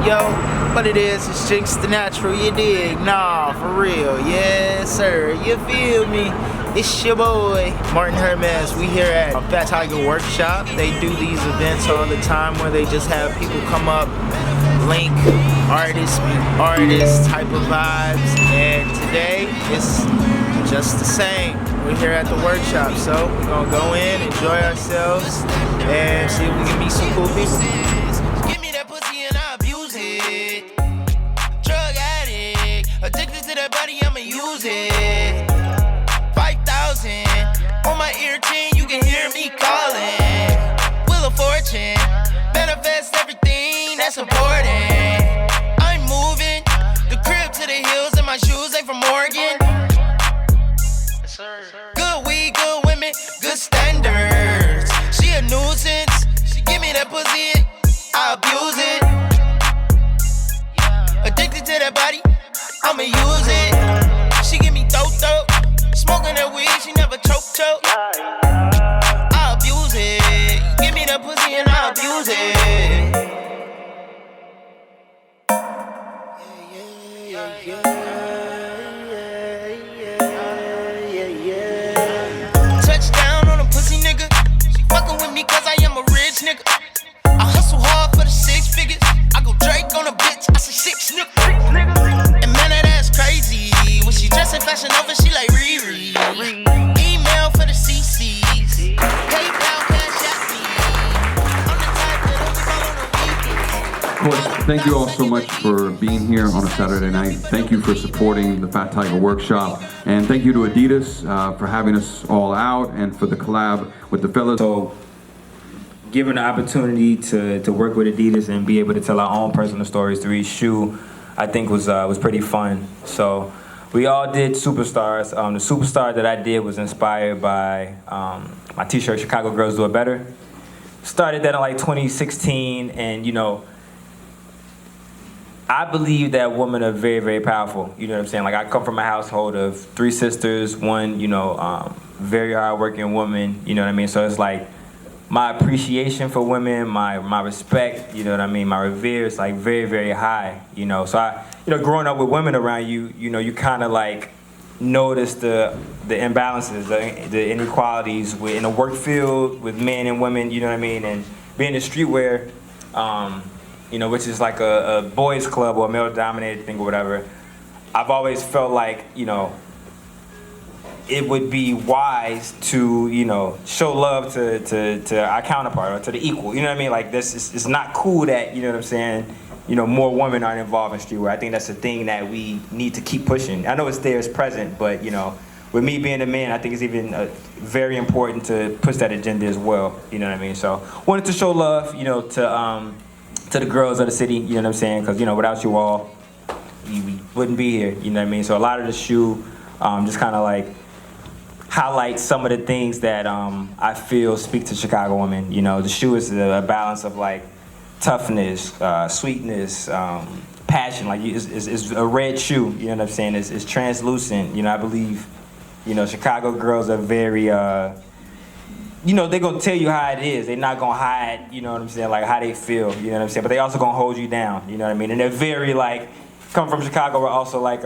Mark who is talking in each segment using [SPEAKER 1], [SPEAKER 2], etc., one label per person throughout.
[SPEAKER 1] yo, what it is, it's Jinx the Natural, you dig? Nah, for real, yes sir, you feel me? It's your boy, Martin Hermes. We here at Fat Tiger Workshop. They do these events all the time where they just have people come up, link, artists, type of vibes, and today it's just the same. We're here at the workshop, so we're gonna go in, enjoy ourselves, and see if we can meet some cool people.
[SPEAKER 2] Give me that pussy and I abuse it. Drug addict, addicted to that body, I'ma use it. 5,000 on my ear chain, you can hear me calling. Wheel of Fortune, manifest everything that's important. I'm moving the crib to the hills, and my shoes ain't from Oregon. Good weed, good women, good standards. She a nuisance, she give me that pussy, I abuse it. Addicted to that body, I'ma use it. She give me dope, smoking that weed, she never choke. I abuse it, give me that pussy and I abuse it. Touchdown on a pussy nigga, she fucking with me cause I am a rich nigga. I hustle hard for the 6 figures, I go Drake on a bitch, I say 6 nigga. And man, that's crazy, when she dressing fashion over, she like Riri. Email for the CCs, PayPal, cash at me. I'm the type that only call on the weekend.
[SPEAKER 3] Of course, thank you all so much for being here on a Saturday night. Thank you for supporting the Fat Tiger Workshop. And thank you to Adidas for having us all out and for the collab with the fellas.
[SPEAKER 4] So, given the opportunity to work with Adidas and be able to tell our own personal stories through each shoe, I think was pretty fun. So, we all did Superstars. The Superstar that I did was inspired by my t-shirt, Chicago Girls Do It Better. Started that in like 2016, and you know, I believe that women are very, very powerful. You know what I'm saying? Like, I come from a household of 3 sisters, one, you know, very hardworking woman, you know what I mean? So it's like, my appreciation for women, my respect, you know what I mean, my revere is like very, very high, you know. So growing up with women around you, you know, you kind of like notice the imbalances, the inequalities in the work field with men and women, you know what I mean, and being in streetwear, you know, which is like a boys club or a male-dominated thing or whatever. I've always felt like, you know, it would be wise to, you know, show love to our counterpart or to the equal. You know what I mean? Like, this is, it's not cool that, you know what I'm saying, you know, more women aren't involved in streetwear. I think that's a thing that we need to keep pushing. I know it's there, it's present, but, you know, with me being a man, I think it's even very important to push that agenda as well. You know what I mean? So, wanted to show love, you know, to the girls of the city, you know what I'm saying? Because, you know, without you all, we wouldn't be here, you know what I mean? So a lot of the shoe just kind of like highlight some of the things that I feel speak to Chicago women. You know, the shoe is a balance of like toughness, sweetness, passion. Like, it's a red shoe, you know what I'm saying? It's translucent. You know, I believe, you know, Chicago girls are very, you know, they're gonna tell you how it is. They're not gonna hide, you know what I'm saying, like how they feel, you know what I'm saying? But they also gonna hold you down, you know what I mean? And they're very like, come from Chicago, we're also like,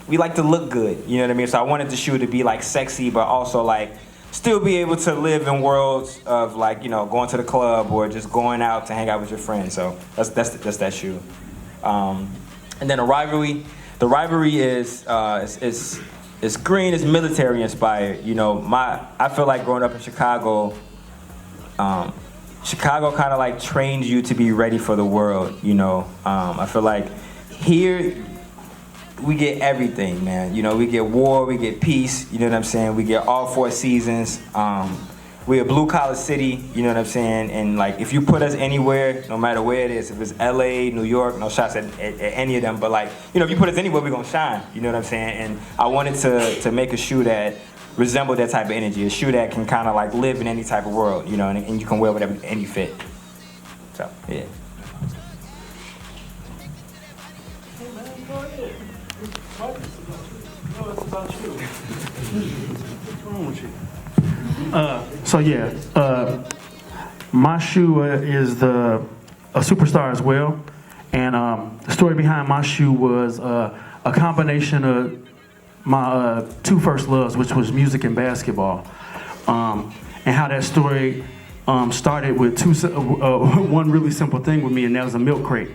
[SPEAKER 4] we like to look good, you know what I mean? So I wanted the shoe to be like sexy, but also like still be able to live in worlds of like, you know, going to the club or just going out to hang out with your friends. So that's that shoe. And then the rivalry is it's green, it's military inspired. You know, I feel like growing up in Chicago, Chicago kind of like trains you to be ready for the world, you know. I feel like here, we get everything, man. You know, we get war, we get peace, you know what I'm saying? We get all 4 seasons. We're a blue-collar city, you know what I'm saying? And, like, if you put us anywhere, no matter where it is, if it's L.A., New York, no shots at any of them, but, like, you know, if you put us anywhere, we're going to shine, you know what I'm saying? And I wanted to make a shoe that resembled that type of energy, a shoe that can kind of, like, live in any type of world, you know, and you can wear whatever, any fit. So, yeah.
[SPEAKER 5] What's wrong with you? My shoe is a Superstar as well, And the story behind my shoe was a combination of my two first loves, which was music and basketball. And how that story started with one really simple thing with me, and that was a milk crate.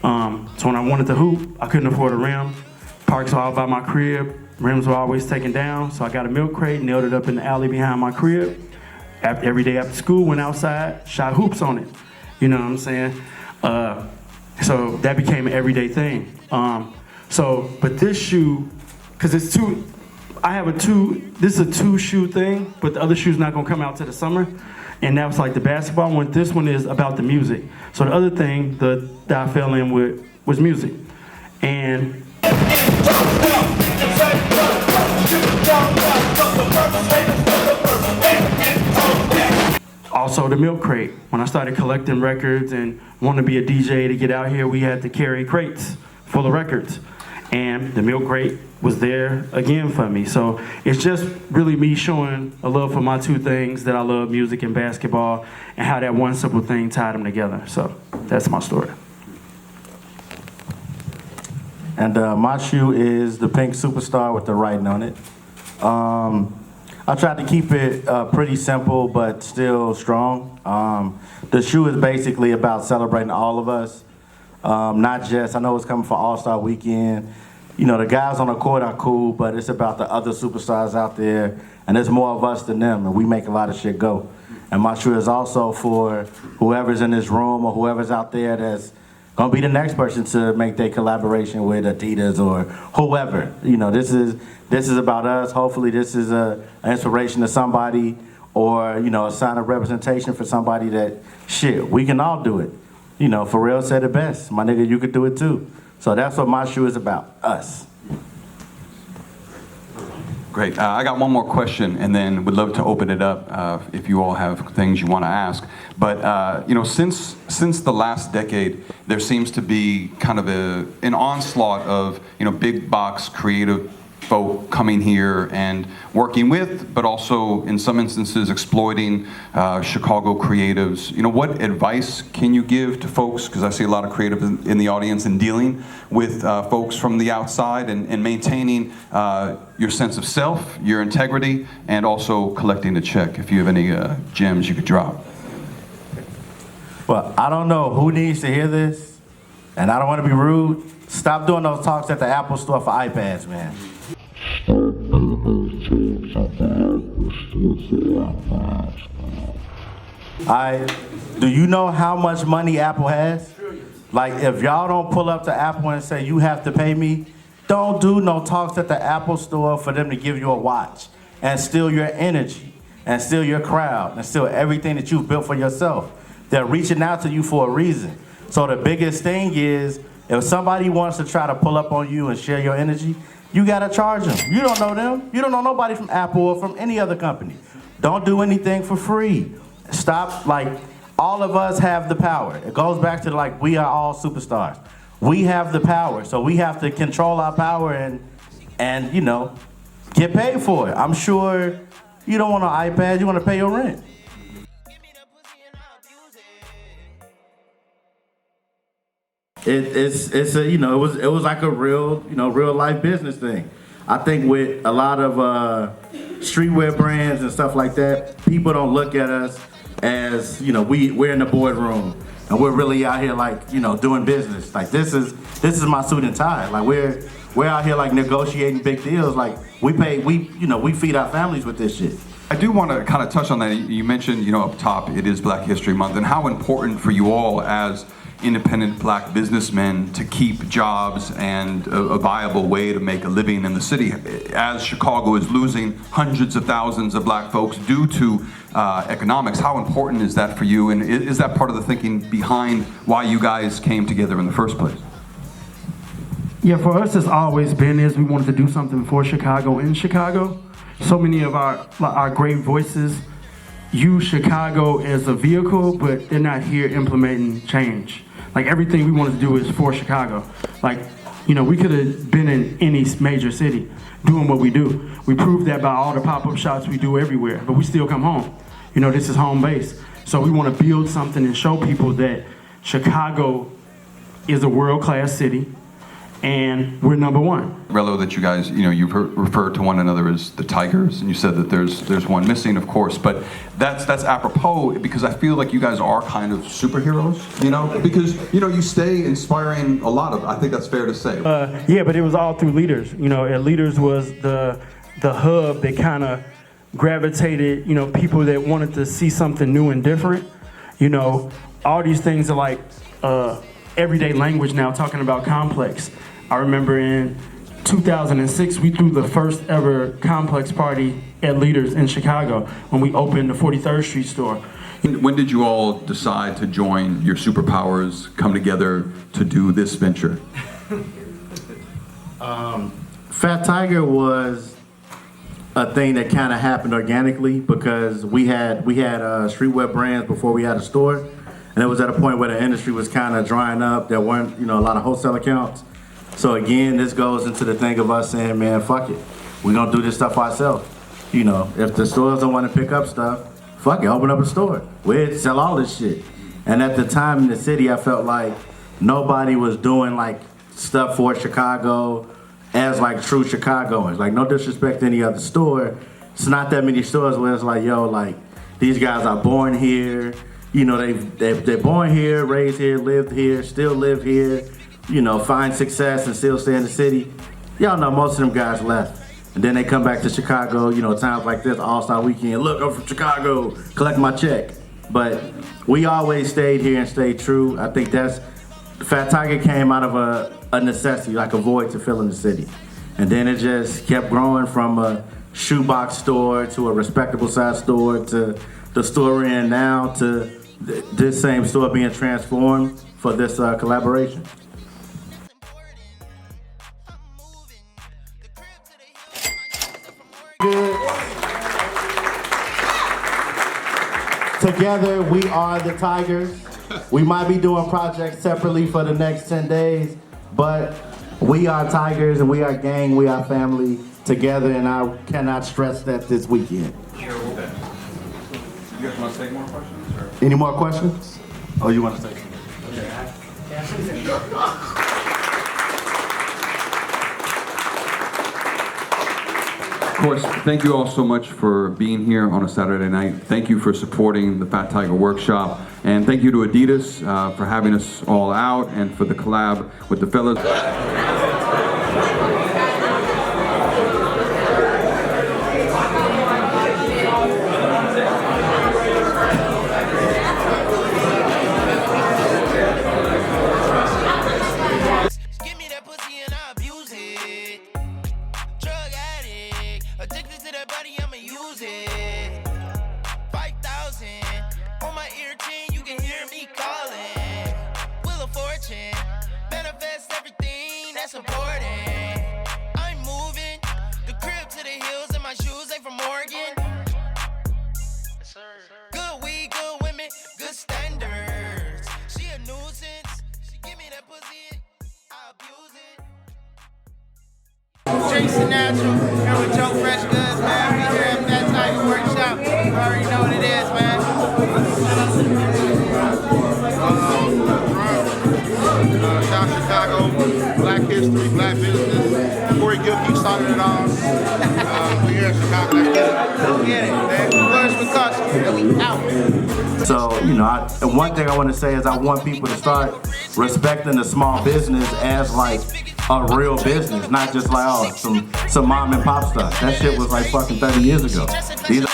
[SPEAKER 5] So when I wanted to hoop, I couldn't afford a rim. Parks were all by my crib. Rims were always taken down, so I got a milk crate, nailed it up in the alley behind my crib. Every day after school, went outside, shot hoops on it. You know what I'm saying? So that became an everyday thing. But this shoe, because it's two, this is a two shoe thing, but the other shoe's not gonna come out to the summer. And that was like the basketball one. This one is about the music. So the other thing that I fell in with was music. And also the milk crate. When I started collecting records and wanted to be a DJ to get out here, we had to carry crates full of records. And the milk crate was there again for me. So it's just really me showing a love for my two things that I love, music and basketball, and how that one simple thing tied them together. So that's my story.
[SPEAKER 6] And my shoe is the pink Superstar with the writing on it. I tried to keep it pretty simple, but still strong. The shoe is basically about celebrating all of us. Not just, I know it's coming for All-Star Weekend. You know, the guys on the court are cool, but it's about the other superstars out there, and there's more of us than them, and we make a lot of shit go. And my shoe is also for whoever's in this room or whoever's out there that's gonna be the next person to make their collaboration with Adidas or whoever. You know, this is about us. Hopefully this is an inspiration to somebody, or, you know, a sign of representation for somebody that, shit, we can all do it. You know, Pharrell said it best. My nigga, you could do it too. So that's what my shoe is about, us.
[SPEAKER 3] Great. I got one more question, and then would love to open it up if you all have things you want to ask. But you know, since the last decade, there seems to be kind of an onslaught of, you know, big box creative folk coming here and working with, but also in some instances exploiting Chicago creatives. You know, what advice can you give to folks, because I see a lot of creatives in the audience, and dealing with folks from the outside and maintaining your sense of self, your integrity, and also collecting the check? If you have any gems you could drop.
[SPEAKER 6] Well, I don't know who needs to hear this, and I don't want to be rude. Stop doing those talks at the Apple Store for iPads, man. Do you know how much money Apple has? Like, if y'all don't pull up to Apple and say, you have to pay me, don't do no talks at the Apple Store for them to give you a watch and steal your energy and steal your crowd and steal everything that you've built for yourself. They're reaching out to you for a reason. So the biggest thing is, if somebody wants to try to pull up on you and share your energy, you gotta charge them. You don't know them. You don't know nobody from Apple or from any other company. Don't do anything for free. Stop, like, all of us have the power. It goes back to, like, we are all superstars. We have the power, so we have to control our power and you know, get paid for it. I'm sure you don't want an iPad, you want to pay your rent. It's a, you know, it was like a real, you know, real life business thing. I think with a lot of streetwear brands and stuff like that, people don't look at us as, you know, we're in the boardroom and we're really out here, like, you know, doing business. Like, this is my suit and tie. Like, we're out here, like, negotiating big deals. Like, we feed our families with this shit.
[SPEAKER 3] I do want to kind of touch on that. You mentioned, you know, up top, it is Black History Month, and how important for you all as independent Black businessmen to keep jobs and a viable way to make a living in the city, as Chicago is losing hundreds of thousands of Black folks due to economics. How important is that for you, and is that part of the thinking behind why you guys came together in the first place?
[SPEAKER 5] Yeah, for us, it's always been we wanted to do something for Chicago in Chicago. So many of our great voices use Chicago as a vehicle, but they're not here implementing change. Like, everything we wanted to do is for Chicago. Like, you know, we could have been in any major city doing what we do. We proved that by all the pop-up shops we do everywhere, but we still come home. You know, this is home base. So we want to build something and show people that Chicago is a world-class city, and we're number one.
[SPEAKER 3] Relo, that you guys, you've referred to one another as the Tigers, and you said that there's one missing, of course, but that's apropos because I feel like you guys are kind of superheroes, because you stay inspiring a lot of. I think that's fair to say.
[SPEAKER 5] Yeah, but it was all through Leaders. And Leaders was the hub that kind of gravitated, people that wanted to see something new and different. All these things are like everyday language now, talking about complex. I remember in 2006, we threw the first ever complex party at Leaders in Chicago when we opened the 43rd Street store.
[SPEAKER 3] When did you all decide to join your superpowers, come together to do this venture?
[SPEAKER 6] Fat Tiger was a thing that kind of happened organically because we had streetwear brands before we had a store, and it was at a point where the industry was kind of drying up. There weren't a lot of wholesale accounts. So again, this goes into the thing of us saying, man, fuck it, we're gonna do this stuff ourselves. If the stores don't want to pick up stuff, fuck it, open up a store. We'd sell all this shit. And at the time in the city, I felt like nobody was doing like stuff for Chicago as like true Chicagoans. Like, no disrespect to any other store, it's not that many stores where it's like, yo, like these guys are born here, they're born here, raised here, lived here, still live here, find success and still stay in the city. Y'all know most of them guys left. And then they come back to Chicago, times like this, All-Star Weekend, look, I'm from Chicago, collect my check. But we always stayed here and stayed true. I think Fat Tiger came out of a necessity, like a void to fill in the city. And then it just kept growing from a shoebox store to a respectable size store to the store we're in now to this same store being transformed for this collaboration. Together, we are the Tigers. We might be doing projects separately for the next 10 days, but we are Tigers and we are gang, we are family together, and I cannot stress that this weekend.
[SPEAKER 3] You guys want to take more questions? Or?
[SPEAKER 6] Any more questions? Oh, you want to say something?
[SPEAKER 3] Of course, thank you all so much for being here on a Saturday night. Thank you for supporting the Fat Tiger Workshop. And thank you to Adidas for having us all out and for the collab with the fellas.
[SPEAKER 2] Give me that pussy and I abuse it. Drug addict, addicted to that body, I'ma use it. 5,000 on my ear chain, you can hear me calling. Wheel of Fortune, manifest everything that's important. I'm moving the crib to the hills, and my shoes ain't from Oregon. Good weed, good women, good standards. She a nuisance. She give me that pussy, I abuse it.
[SPEAKER 1] Drinks the natural. Here with Joe Freshgoods, man. We here at Fat Tiger Workshop. You already know what it is, man.
[SPEAKER 7] South Chicago, Black history, Black business. Corey Gilkey started it all. We here in Chicago. Let's get it.
[SPEAKER 1] Let's get it, man. Flourish with caution, and we out.
[SPEAKER 6] So, and one thing I want to say is I want people to start respecting the small business as like a real business, not just like, some mom and pop stuff. That shit was like fucking 30 years ago. These